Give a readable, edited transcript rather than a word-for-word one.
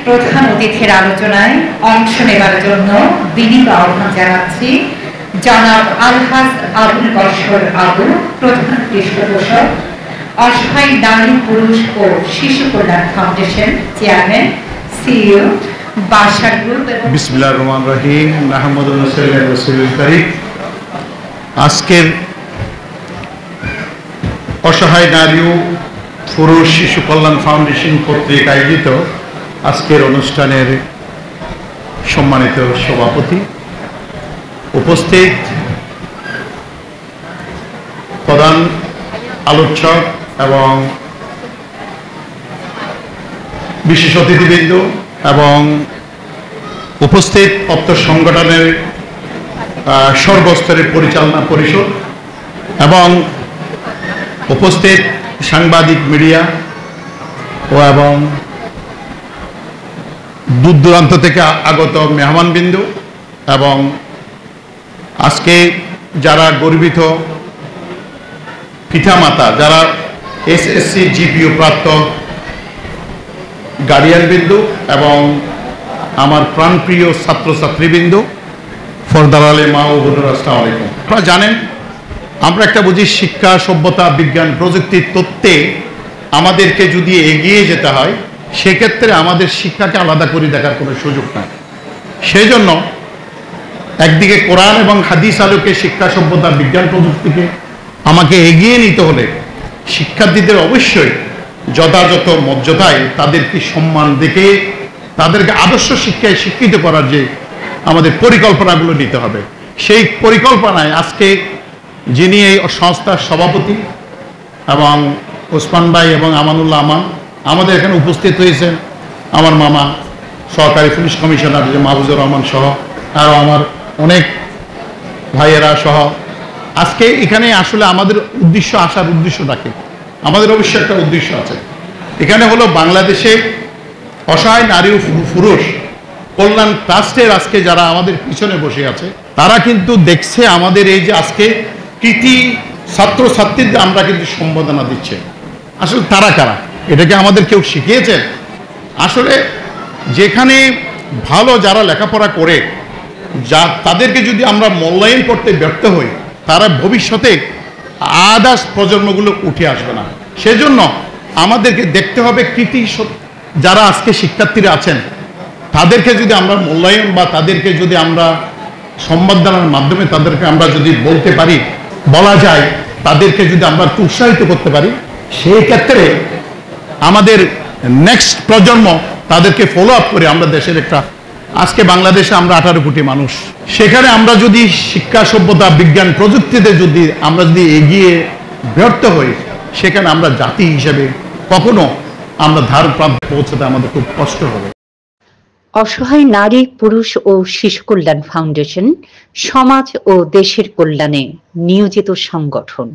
প্রধান অতিথির আলোচনায় অংশ নেবার জন্য বিনীত আহ্বান জানাচ্ছি জনাব আলহাজ আবুল বশর আবু, প্রধান পৃষ্ঠপোষক, অসহায় নারী, পুরুষ ও শিশু কল্যাণ ফাউন্ডেশন চেয়ারম্যান, সিইও, বাসার গ্রুপ। বিসমিল্লাহির রহমানির রহিম। নাহমাদুহু ওয়া নুসাল্লি আলা রাসূলিল কারীম। আজকের অসহায় নারী ও পুরুষ শিশু কল্যাণ ফাউন্ডেশন কর্তৃক আয়োজিত আজকের অনুষ্ঠানের সম্মানিত সভাপতি, উপস্থিত প্রধান আলোচক এবং বিশেষ অতিথিবৃন্দ এবং উপস্থিত অত্র সংগঠনের সর্বস্তরের পরিচালনা পরিষদ এবং উপস্থিত সাংবাদিক মিডিয়া এবং দূর দূরান্ত থেকে আগত মেহমানবৃন্দ এবং আজকে যারা গর্বিত পিতামাতা, যারা এসএসসি জিপিও প্রাপ্ত গার্ডিয়ানবৃন্দ এবং আমার প্রাণপ্রিয় ছাত্রছাত্রীবৃন্দ, পর্দার আলে মা ও বোনেরা, আসসালামু আলাইকুম। আপনারা জানেন, আমরা একটা বুঝি শিক্ষা, সভ্যতা, বিজ্ঞান, প্রযুক্তির তত্ত্বে আমাদেরকে যদি এগিয়ে যেতে হয়, সেক্ষেত্রে আমাদের শিক্ষাকে আলাদা করে দেখার কোনো সুযোগ নাই। সেই জন্য একদিকে কোরআন এবং হাদিস আলোকে শিক্ষা, সভ্যতা, বিজ্ঞান, প্রযুক্তিকে আমাকে এগিয়ে নিতে হলে শিক্ষার্থীদের অবশ্যই যথাযথ মর্যাদায় তাদেরকে সম্মান দেখে তাদেরকে আদর্শ শিক্ষায় শিক্ষিত করার যে আমাদের পরিকল্পনাগুলো নিতে হবে। সেই পরিকল্পনায় আজকে যিনি এই সংস্থার সভাপতি এবং ওসমান ভাই এবং আমানুল্লাহ আমান আমাদের এখানে উপস্থিত হয়েছেন, আমার মামা সহকারী পুলিশ কমিশনার যে মাহফুজুর রহমান সহ আরও আমার অনেক ভাইয়েরা সহ আজকে এখানে আসলে আমাদের উদ্দেশ্য, আসার উদ্দেশ্যটা কি? আমাদের অবশ্যই একটা উদ্দেশ্য আছে। এখানে হলো বাংলাদেশে অসহায় নারী ও পুরুষ কল্যাণ ট্রাস্টের আজকে যারা আমাদের পিছনে বসে আছে, তারা কিন্তু দেখছে আমাদের এই যে আজকে কৃতি ছাত্রছাত্রীদের আমরা কিন্তু সম্বোধনা দিচ্ছে। আসলে তারা কারা? এটাকে আমাদের কেউ শিখিয়েছে? আসলে যেখানে ভালো যারা লেখাপড়া করে, তাদেরকে যদি আমরা মূল্যায়ন করতে ব্যর্থ হই, তারা ভবিষ্যতে আদার্স প্রজন্মগুলো উঠে আসবে না। সেজন্য আমাদেরকে দেখতে হবে কৃতি যারা আজকে শিক্ষার্থীরা আছেন, তাদেরকে যদি আমরা মূল্যায়ন বা তাদেরকে যদি আমরা সম্বর্ধনার মাধ্যমে তাদেরকে আমরা যদি বলতে পারি, বলা যায়, তাদেরকে যদি আমরা উৎসাহিত করতে পারি, সেই ক্ষেত্রে আমাদের নেক্সট প্রজন্ম তাদেরকে ফলো আপ করে আমরা দেশের একটা, আজকে বাংলাদেশে আমরা 18 কোটি মানুষ, সেখানে আমরা যদি শিক্ষা, সভ্যতা, বিজ্ঞান, প্রযুক্তিতে যদি আমরা যদি এগিয়ে ব্যর্থ হই, সেখানে আমরা জাতি হিসেবে কখনো আমরা ধার প্রান্তে পৌঁছাতে আমাদের খুব কষ্ট হবে। অসহায় নারী, পুরুষ ও শিশু কল্যাণ ফাউন্ডেশন সমাজ ও দেশের কল্যাণে নিয়োজিত সংগঠন।